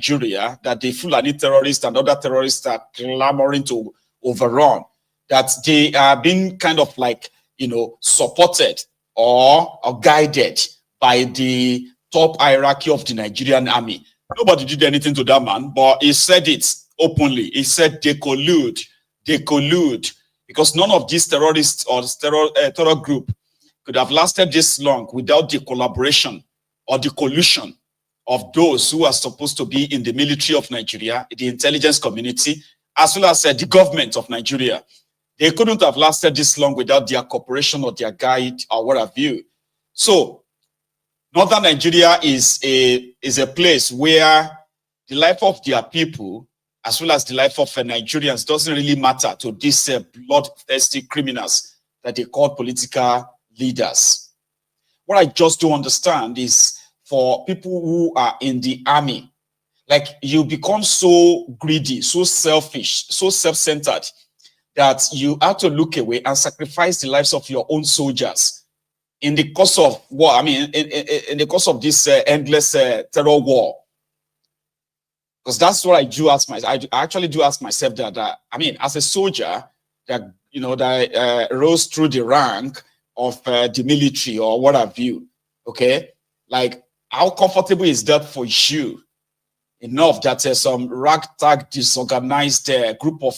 Nigeria that the Fulani terrorists and other terrorists are clamoring to overrun, that they are being kind of like, supported or guided by the top hierarchy of the Nigerian army. Nobody did anything to that man, but he said it openly. He said they collude, because none of these terrorists or terror group could have lasted this long without the collaboration or the collusion of those who are supposed to be in the military of Nigeria, the intelligence community, as well as the government of Nigeria. They couldn't have lasted this long without their cooperation or their guide or what have you. So Northern Nigeria is a place where the life of their people, as well as the life of Nigerians, doesn't really matter to these bloodthirsty criminals that they call political leaders. What I just don't understand is for people who are in the army, like you become so greedy, so selfish, so self-centered that you have to look away and sacrifice the lives of your own soldiers in the course of war. I mean, in the course of this endless terror war. Because that's what I do ask myself. I actually do ask myself that, I mean, as a soldier that, that rose through the rank of the military or what have you, okay? Like, how comfortable is that for you? Enough that some ragtag, disorganized group of,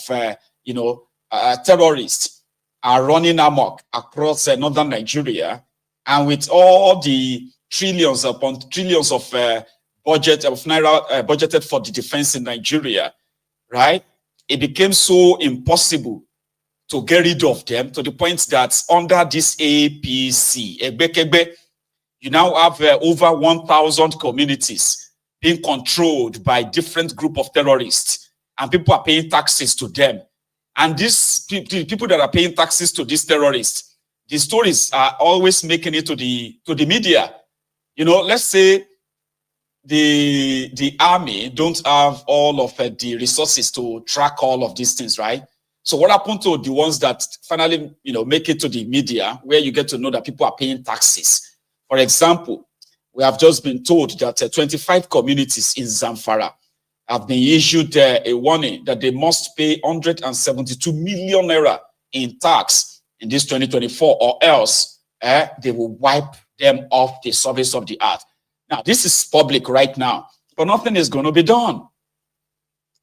terrorists are running amok across northern Nigeria, and with all the trillions upon trillions of budget of naira budgeted for the defense in Nigeria, right? It became so impossible to get rid of them to the point that under this APC, Egbekegbe, you now have over 1,000 communities being controlled by different group of terrorists, and people are paying taxes to them. And these people that are paying taxes to these terrorists, the stories are always making it to the media. Let's say the army don't have all of the resources to track all of these things, right? So what happened to the ones that finally, make it to the media, where you get to know that people are paying taxes? For example, we have just been told that 25 communities in Zamfara have been issued a warning that they must pay 172 million naira in tax in this 2024, or else they will wipe them off the surface of the earth. Now, this is public right now, but nothing is going to be done.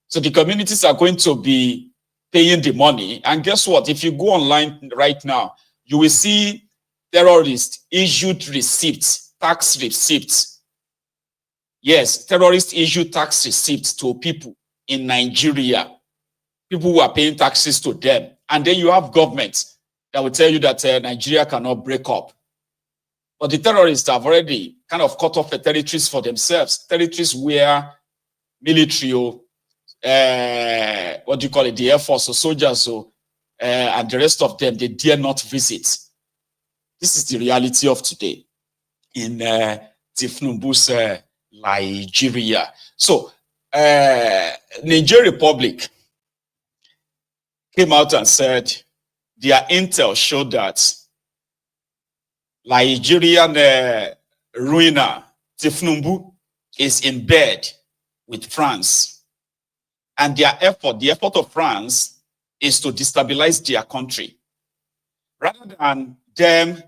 So the communities are going to be paying the money. And guess what? If you go online right now, you will see terrorists issued receipts, tax receipts. Yes, terrorists issue tax receipts to people in Nigeria, people who are paying taxes to them. And then you have governments that will tell you that Nigeria cannot break up. But the terrorists have already kind of cut off the territories for themselves, territories where military, what do you call it, the Air Force or soldiers and the rest of them, they dare not visit. This is the reality of today in Tifnumbu's Nigeria. So, Niger Republic came out and said their intel showed that Nigerian ruiner Tifnumbu is in bed with France, and the effort of France is to destabilize their country, rather than them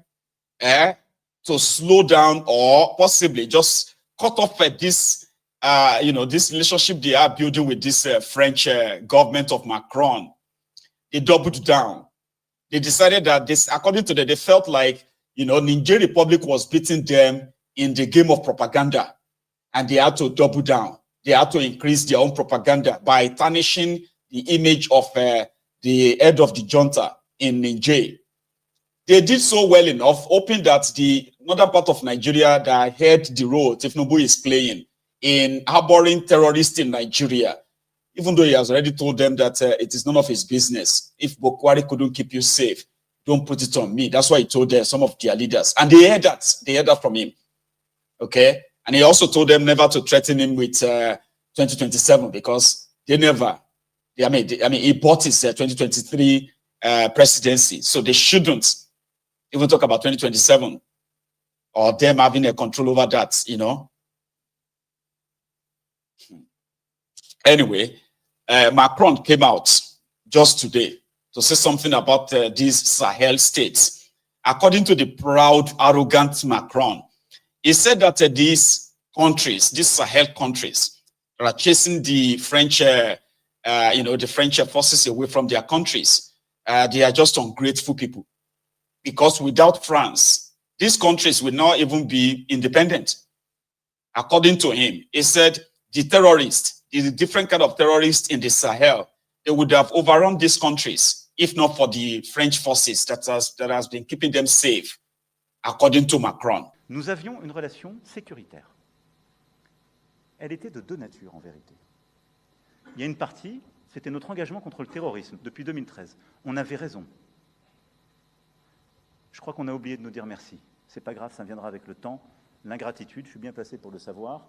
to slow down or possibly just cut off this this relationship they are building with this French government of Macron. They doubled down. They decided that this, according to them, they felt like Niger Republic was beating them in the game of propaganda, and they had to double down. They had to increase their own propaganda by tarnishing the image of the head of the junta in Niger. They did so well enough, hoping that the northern part of Nigeria that had the role Tifnubu is playing in harboring terrorists in Nigeria, even though he has already told them that it is none of his business. If Bokwari couldn't keep you safe, don't put it on me. That's why he told some of their leaders. And they heard that. They heard that from him. Okay? And he also told them never to threaten him with 2027, because they never, I mean, he bought his 2023 presidency. So they shouldn't even talk about 2027 or them having a control over that, Anyway, Macron came out just today to say something about these Sahel states. According to the proud, arrogant Macron, he said that these countries, these Sahel countries, are chasing the French, the French forces away from their countries. They are just ungrateful people. Because without France, these countries will not even be independent. According to him, he said the terrorists, the different kind of terrorists in the Sahel, they would have overrun these countries if not for the French forces that has been keeping them safe, according to Macron. Nous avions une relation sécuritaire. Elle était de deux natures, en vérité. Il y a une partie, c'était notre engagement contre le terrorisme depuis 2013. On avait raison. Je crois qu'on a oublié de nous dire merci. C'est pas grave, ça viendra avec le temps. L'ingratitude, je suis bien placé pour le savoir,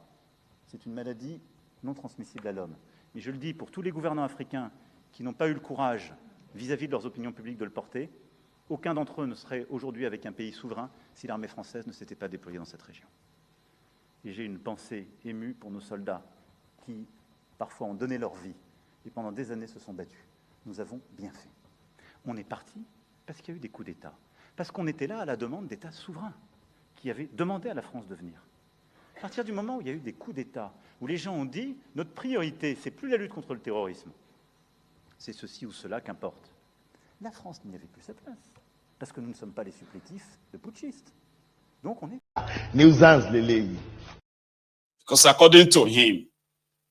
c'est une maladie non transmissible à l'homme. Mais je le dis pour tous les gouvernants africains qui n'ont pas eu le courage vis-à-vis de leurs opinions publiques de le porter, aucun d'entre eux ne serait aujourd'hui avec un pays souverain si l'armée française ne s'était pas déployée dans cette région. Et j'ai une pensée émue pour nos soldats qui, parfois, ont donné leur vie et pendant des années se sont battus. Nous avons bien fait. On est parti parce qu'il y a eu des coups d'État. Parce qu'on était là à la demande d'États souverains qui avaient demandé à la France de venir. À partir du moment où il y a eu des coups d'État, où les gens ont dit « notre priorité, c'est plus la lutte contre le terrorisme, c'est ceci ou cela qu'importe », la France n'y avait plus sa place, parce que nous ne sommes pas les supplétifs de putschistes. Donc on est... Because according to him,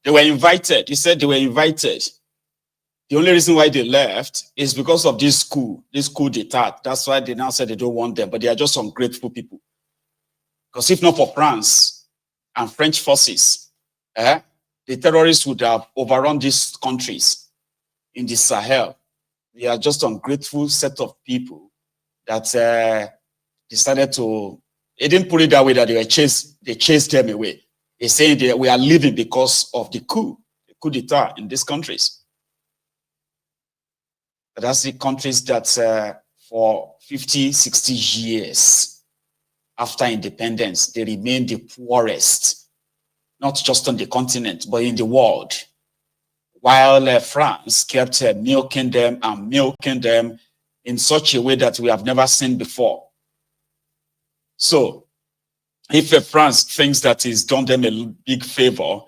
they were invited. He said they were invited. The only reason why they left is because of this coup d'etat. That's why they now said they don't want them, but they are just ungrateful people. Because if not for France and French forces, the terrorists would have overrun these countries in the Sahel. They are just ungrateful set of people that decided to, they didn't put it that way that they chased them away. They say that we are living because of the coup d'etat in these countries. But that's the countries that for 50, 60 years after independence, they remain the poorest, not just on the continent, but in the world. While France kept milking them in such a way that we have never seen before. So, if France thinks that it's done them a big favor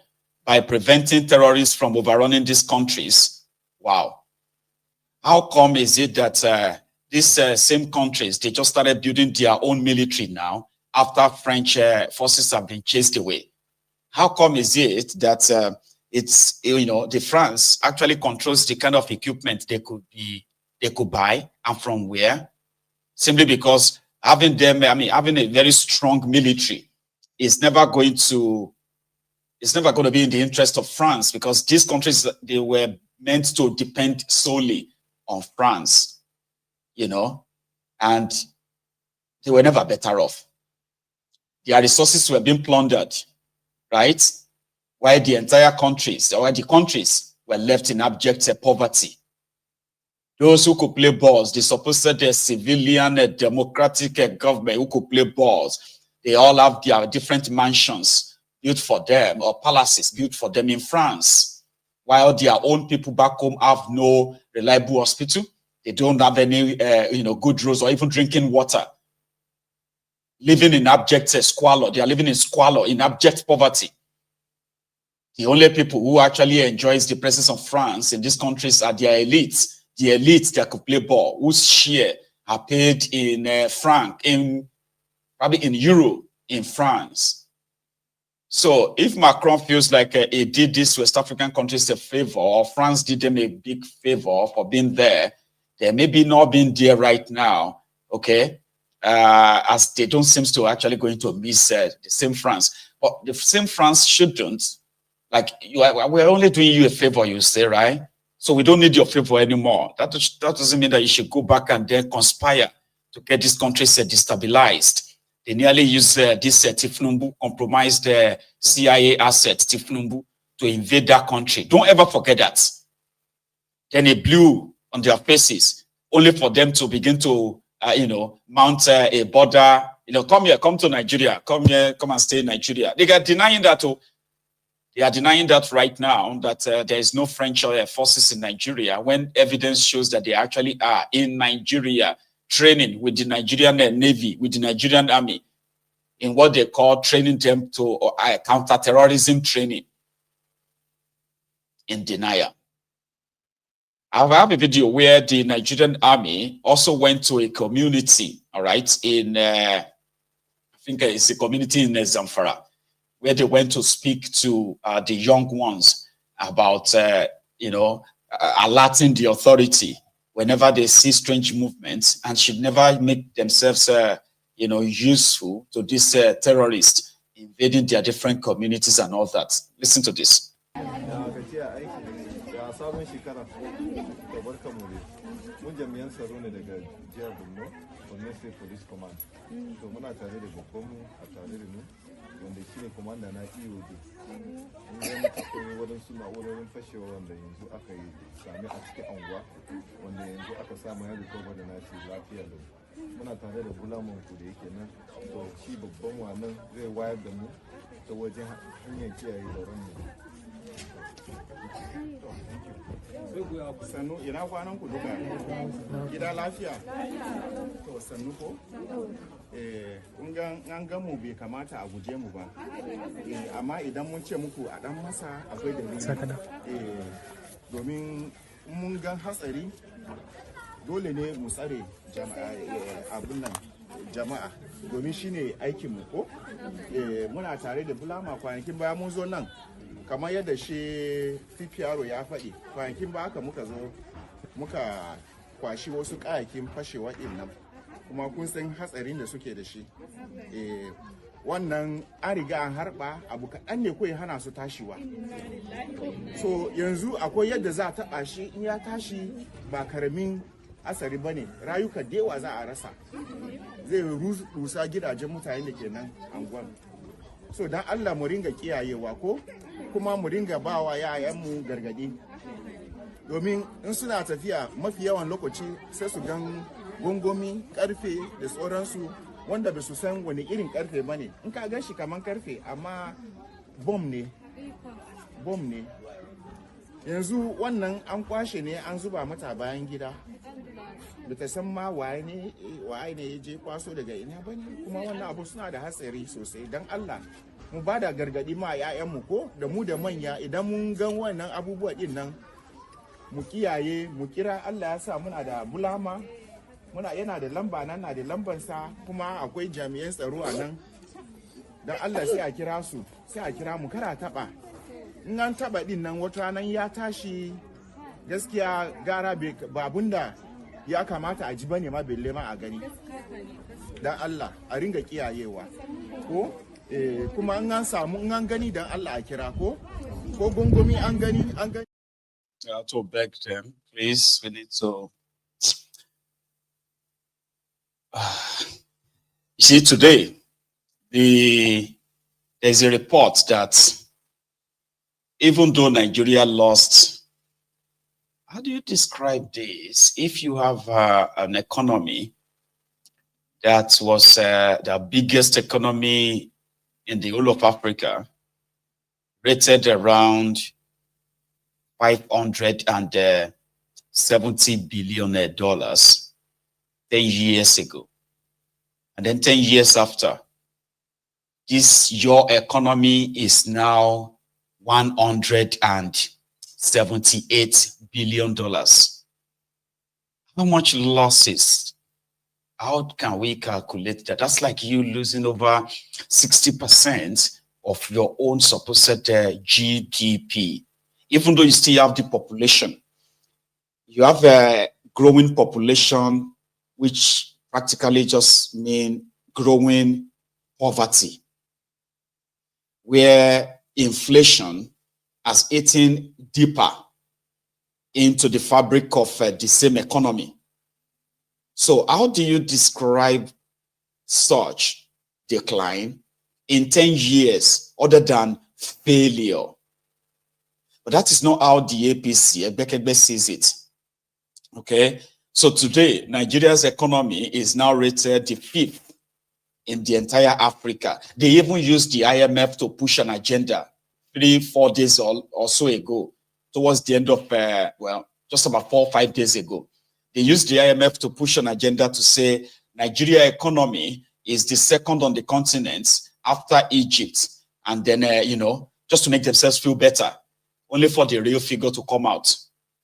by preventing terrorists from overrunning these countries, wow. How come is it that these same countries, they just started building their own military now after French forces have been chased away? How come is it that it's, the France actually controls the kind of equipment they could buy and from where? Simply because having a very strong military is never going to be in the interest of France, because these countries, they were meant to depend solely on France, and they were never better off. Their resources were being plundered, right? While the entire countries, or the countries were left in abject poverty. Those who could play balls, the supposed civilian democratic government who could play balls, they all have their different mansions built for them, or palaces built for them in France, while their own people back home have no reliable hospital. They don't have any, good roads or even drinking water. Living in abject squalor. They are living in squalor, in abject poverty. The only people who actually enjoys the presence of France in these countries are their elites. The elites that could play ball, whose share are paid in probably in euro in France. So if Macron feels like he did this West African countries a favor, or France did them a big favor for being there, they may be not being there right now, okay? As they don't seem to actually going to miss the same France. But the same France shouldn't, we're only doing you a favor, you say, right? So we don't need your favor anymore. That doesn't mean that you should go back and then conspire to get these countries destabilized. They nearly use this Tifnumbu, compromised CIA asset, Tifnumbu, to invade that country. Don't ever forget that. Then it blew on their faces, only for them to begin to, mount a border. Come here, come to Nigeria. Come here, come and stay in Nigeria. They got denying that. They are denying that right now, that there is no French forces in Nigeria, when evidence shows that they actually are in Nigeria, training with the Nigerian Navy, with the Nigerian Army, in what they call training them to counter-terrorism training. In denial. I have a video where the Nigerian Army also went to a community, all right, in, I think it's a community in Zamfara, where they went to speak to the young ones about, alerting the authority whenever they see strange movements, and should never make themselves, useful to these terrorists invading their different communities and all that. Listen to this. Police command. So muna tare da babbanmu a tare da mu wanda shine komanda na EOD. Mun akwai wadansu na'urorin fashewa wanda yanzu aka yi sami a cikin anguwa wanda yanzu aka samu ya rikoba da nashi lafiya da muna tare da bulamun ku da yake nan to shi babban wannan zai wayar da mu ta wajen hanyar kiyaye tsaron mu. Sannu ina kwanan ku duka gida lafiya to sannu ko kun ga an ga mu bai kamata a guje mu ba amma idan mun ce muku a dan masa akwai dalili domin mun ga hatsari dole ne mu tsare jama'a domin shine aikin mu ko muna tare da bulama kwanakin baya mun zo nan kamar yadda shi PPRO ya faɗi kwanakin ba haka muka zo muka kwashi wasu kayakin fashewa ɗin nan kuma kun san hatsarin da suke da shi wannan an riga an harba abu kaɗan ne kawai hana su tashiwa so yanzu akwai yadda za a taɓa shi in ya tashi ba karamin asari ba ne rayuka da yawa za a rasa zai rusa gidajen mutane da ke nan anguwan so don Allah mu ringa kiyayewa ko kuma mu ringa bawa yayanmu gargadi domin in suna tafiya mafi yawan lokaci sai su gan gongomi karfe da sauransu wanda ba su san wani irin karfe ba ne in ka gan shi kamar karfe amma bom ne yanzu wannan an kwashe ne an zuba mata bayan gida da ta san ma waye ne ya je kwaso daga ina ba ne kuma wannan abu suna da hatsari sosai don Allah mu ba da gargadi ma 'ya'yanmu ko da mu da manya idan mun gan wannan abubuwa din nan mu kiyaye mu kira Allah ya sa muna da bulama yana da lamba nan na da lambansa kuma akwai jami'an tsaro a nan don Allah sai a kira su sai a kira mu kara taba in an taba din nan wata nan ya tashi gaskiya gara ba abunda ya kamata a ji bane ma belle ma a gani don Allah a ringa kiyayewa ko kuma in an gani dan Allah a kira ko gongomi an gani I have to beg them, please. We need to. You see, today, there's a report that even though Nigeria lost, how do you describe this? If you have an economy that was the biggest economy in the whole of Africa, rated around $570 billion 10 years ago. And then 10 years after, your economy is now $178 billion. How much losses? How can we calculate that? That's like you losing over 60% of your own supposed GDP. Even though you still have the population, you have a growing population, which practically just means growing poverty, where inflation has eaten deeper into the fabric of the same economy. So how do you describe such decline in 10 years other than failure? But that is not how the APC, Ebekebe, sees it. Okay? So today, Nigeria's economy is now rated the 5th in the entire Africa. They even use the IMF to push an agenda 3-4 days or so ago, towards the end of, well, just about 4 or 5 days ago. They used the IMF to push an agenda to say Nigeria economy is the second on the continent after Egypt. And then, you know, just to make themselves feel better, only for the real figure to come out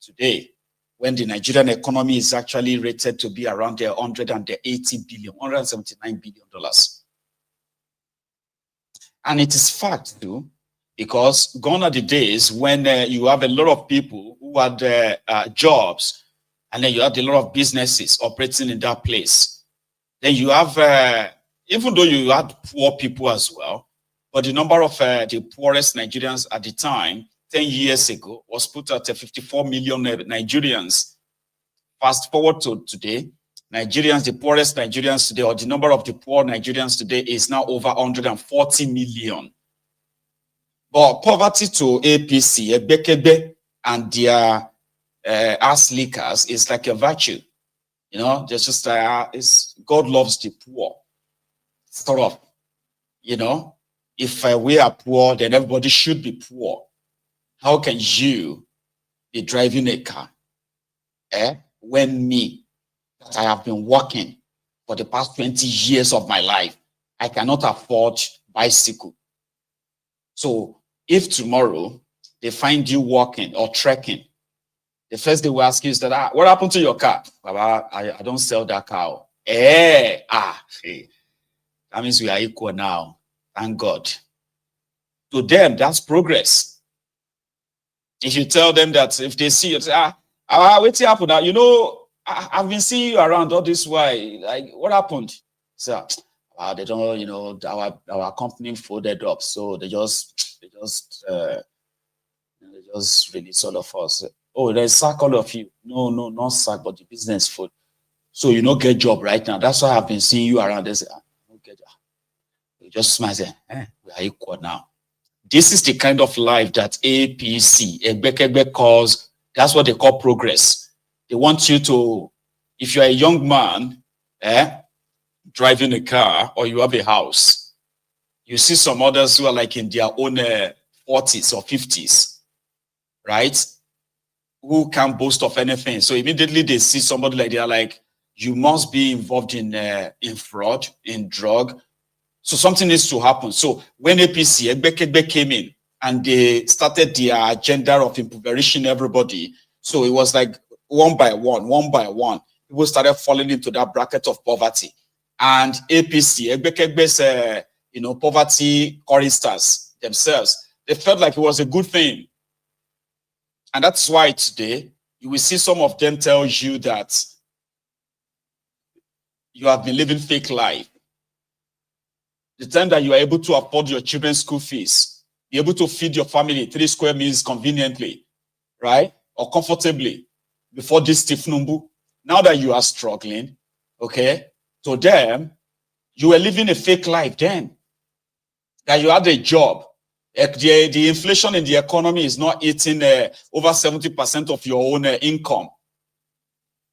today, when the Nigerian economy is actually rated to be around the $179 billion. And it is fact too, because gone are the days when you have a lot of people who had jobs, and then you have a lot of businesses operating in that place. Then you have, even though you had poor people as well, but the number of the poorest Nigerians at the time, 10 years ago, was put at 54 million Nigerians. Fast forward to today, Nigerians, the poorest Nigerians today, or the number of the poor Nigerians today is now over 140 million. But poverty to APC, Ebekebe, and their ass lickers is like a virtue. You know, there's just, it's God loves the poor. Sort of, you know, if we are poor, then everybody should be poor. How can you be driving a car when me, that I have been working for the past 20 years of my life, I cannot afford bicycle? So if tomorrow they find you walking or trekking, the first they will ask you is that, what happened to your car? Baba, I don't sell that car. Hey. That means we are equal now. Thank God. To them, that's progress. If you tell them that, if they see you, say, what's happened now? You know, I've been seeing you around all this while. Like, what happened? So, they don't, you know, our company folded up, so they just release all of us. Oh, they sack all of you. No, not sack, but the business fold. So you don't get job right now. That's why I've been seeing you around. They say, don't get job. You just smile, say, we are equal now. This is the kind of life that APC, Egbekegbe, calls, that's what they call progress. They want you to, if you're a young man, driving a car, or you have a house, you see some others who are like in their own 40s or 50s, right? Who can't boast of anything. So immediately they see somebody like, they're like, you must be involved in fraud, in drug. So something needs to happen. So when APC, Egbekegbe came in and they started their agenda of impoverishing everybody, so it was like one by one, people started falling into that bracket of poverty. And APC, Egbekegbe's, you know, poverty choristers themselves, they felt like it was a good thing. And that's why today you will see some of them tell you that you have been living fake life. The time that you are able to afford your children's school fees, be able to feed your family 3 square meals conveniently, right? Or comfortably before this stiff number. Now that you are struggling, okay, to them, you were living a fake life then. That you had a job. The inflation in the economy is not eating over 70% of your own income.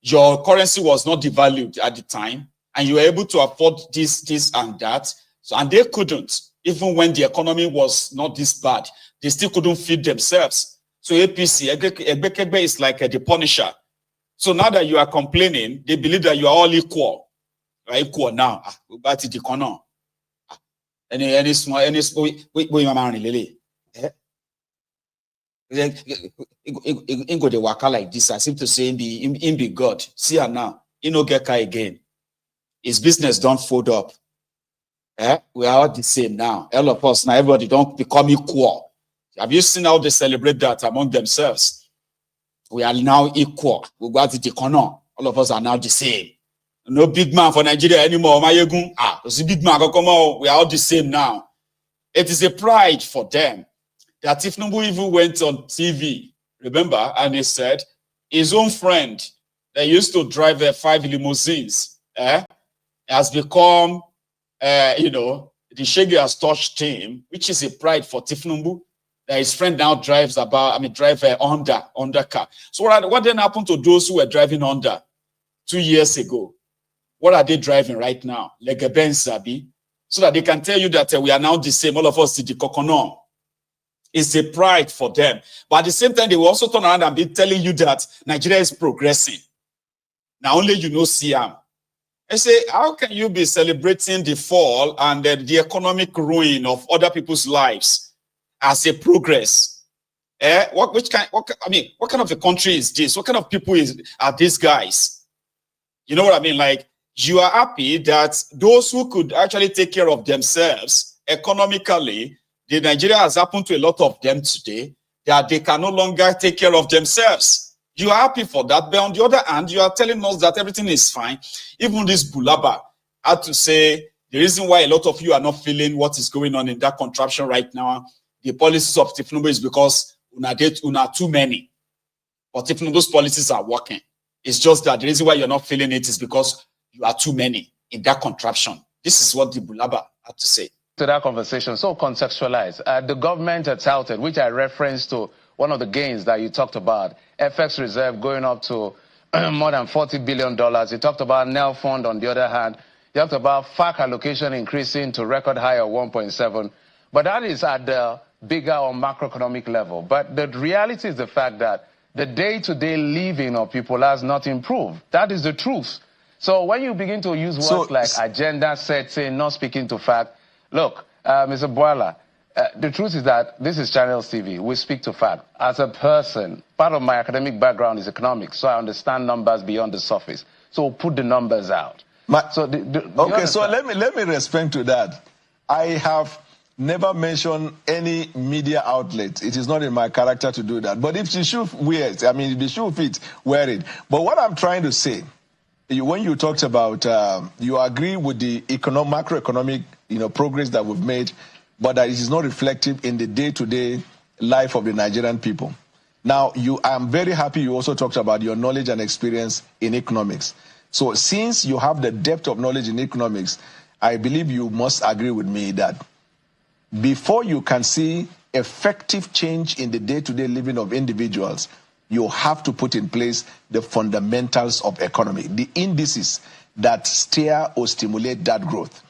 Your currency was not devalued at the time, and you were able to afford this and that. So, and they couldn't, even when the economy was not this bad, they still couldn't feed themselves. So APC, Egbekegbe is like the punisher. So now that you are complaining, they believe that you are all equal. You are equal now. But the corner. Any small, wait, in go the waka like this, as if to say in be God. See her now. In no get car again. His business don't fold up. We are all the same now. All of us now, everybody don't become equal. Have you seen how they celebrate that among themselves? We are now equal. We got the corner. All of us are now the same. No big man for Nigeria anymore. There's a big man. We are all the same now. It is a pride for them that if Numbu even went on TV, remember, and he said his own friend that used to drive 5 limousines has become, you know, the Shege has touched him, which is a pride for Tifnumbu. That his friend now drives a Honda car. So what then happened to those who were driving Honda 2 years ago? What are they driving right now? Like a Benz Sabi, so that they can tell you that we are now the same. All of us did the coconut. It's a pride for them. But at the same time, they will also turn around and be telling you that Nigeria is progressing. Now only you know Siam. I say, how can you be celebrating the fall and the economic ruin of other people's lives as a progress? What kind of a country is this? What kind of people are these guys? You know what I mean? Like, you are happy that those who could actually take care of themselves economically, the Nigeria has happened to a lot of them today, that they can no longer take care of themselves. You are happy for that, but on the other hand, you are telling us that everything is fine. Even this Bulaba had to say the reason why a lot of you are not feeling what is going on in that contraption right now, the policies of Tifnubu is because una too many. But if those policies are working, it's just that the reason why you're not feeling it is because you are too many in that contraption. This is what the Bulaba had to say. To that conversation, so contextualized. The government had touted, which I referenced to one of the gains that you talked about, FX reserve going up to more than $40 billion. You talked about NEL fund on the other hand. You talked about FAC allocation increasing to record high of 1.7. But that is at the bigger or macroeconomic level. But the reality is the fact that the day-to-day living of people has not improved. That is the truth. So when you begin to use words like agenda setting, not speaking to fact, look, Mr. Boala, the truth is that this is Channels TV. We speak to fact. As a person, part of my academic background is economics, so I understand numbers beyond the surface. So we'll put the numbers out. Okay, so let me respond to that. I have never mentioned any media outlet. It is not in my character to do that. But if the shoe wears, I mean, if the shoe fits, wear it. But what I'm trying to say, when you talked about, you agree with the macroeconomic, progress that we've made, but that it is not reflective in the day-to-day life of the Nigerian people. Now, I'm very happy you also talked about your knowledge and experience in economics. So since you have the depth of knowledge in economics, I believe you must agree with me that before you can see effective change in the day-to-day living of individuals, you have to put in place the fundamentals of economy, the indices that steer or stimulate that growth.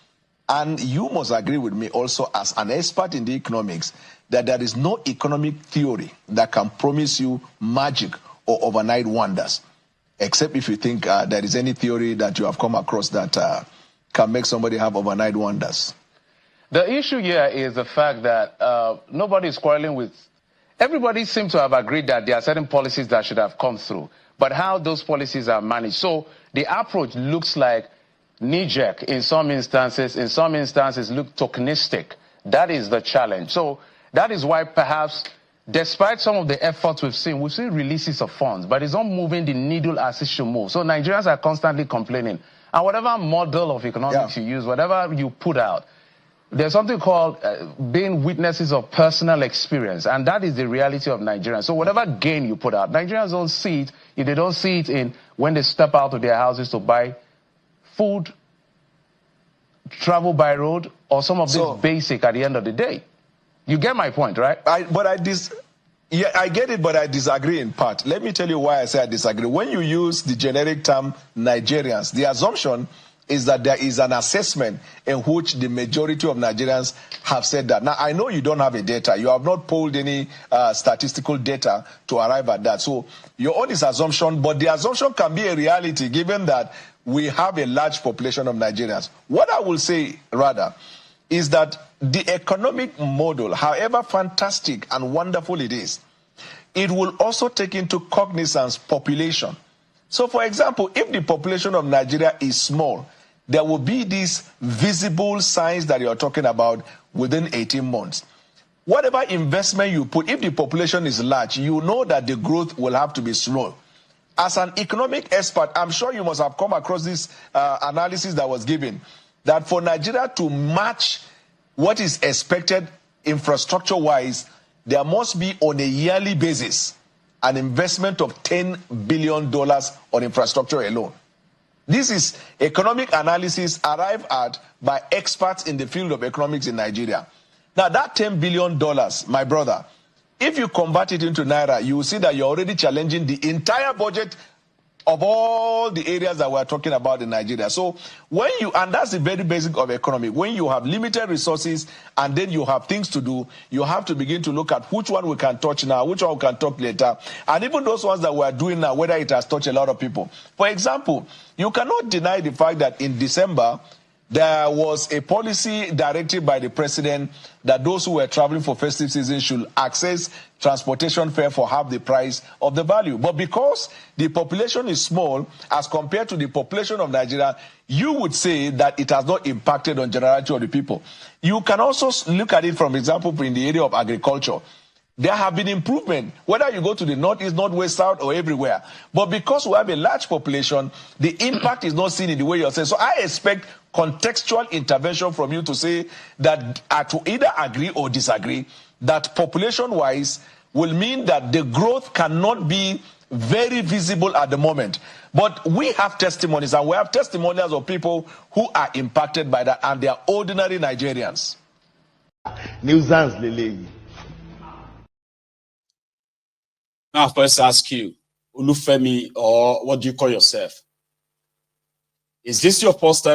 And you must agree with me also as an expert in the economics that there is no economic theory that can promise you magic or overnight wonders, except if you think there is any theory that you have come across that can make somebody have overnight wonders. The issue here is the fact that nobody is quarreling with. Everybody seems to have agreed that there are certain policies that should have come through, but how those policies are managed. So the approach looks like knee-jerk in some instances look tokenistic. That is the challenge. So that is why perhaps, despite some of the efforts we've seen releases of funds, but it's not moving the needle as it should move. So Nigerians are constantly complaining. And whatever model of economics you use, whatever you put out, there's something called being witnesses of personal experience, and that is the reality of Nigerians. So whatever gain you put out, Nigerians don't see it. If they don't see it in when they step out of their houses to buy food, travel by road, or some of this basic at the end of the day. You get my point, right? I get it, but I disagree in part. Let me tell you why I say I disagree. When you use the generic term Nigerians, the assumption is that there is an assessment in which the majority of Nigerians have said that. Now, I know you don't have a data. You have not polled any statistical data to arrive at that. So your own is assumption, but the assumption can be a reality given that we have a large population of Nigerians. What I will say, rather, is that the economic model, however fantastic and wonderful it is, it will also take into cognizance population. So, for example, if the population of Nigeria is small, there will be these visible signs that you're talking about within 18 months. Whatever investment you put, if the population is large, you know that the growth will have to be slow. As an economic expert, I'm sure you must have come across this analysis that was given, that for Nigeria to match what is expected infrastructure-wise, there must be on a yearly basis an investment of $10 billion on infrastructure alone. This is economic analysis arrived at by experts in the field of economics in Nigeria. Now, that $10 billion, my brother, if you convert it into Naira, you will see that you're already challenging the entire budget of all the areas that we're talking about in Nigeria. So when you, and that's the very basic of economy, when you have limited resources and then you have things to do, you have to begin to look at which one we can touch now, which one we can talk later. And even those ones that we're doing now, whether it has touched a lot of people. For example, you cannot deny the fact that in December, there was a policy directed by the president that those who were traveling for festive season should access transportation fare for half the price of the value. But because the population is small as compared to the population of Nigeria, you would say that it has not impacted on generality of the people. You can also look at it from example in the area of agriculture. There have been improvement, whether you go to the northeast, northwest, south, or everywhere. But because we have a large population, the impact is not seen in the way you're saying. So I expect contextual intervention from you to say that to either agree or disagree, that population-wise will mean that the growth cannot be very visible at the moment. But we have testimonies, and we have testimonials of people who are impacted by that, and they are ordinary Nigerians. Now, first ask you, Olufemi, or what do you call yourself? Is this your first time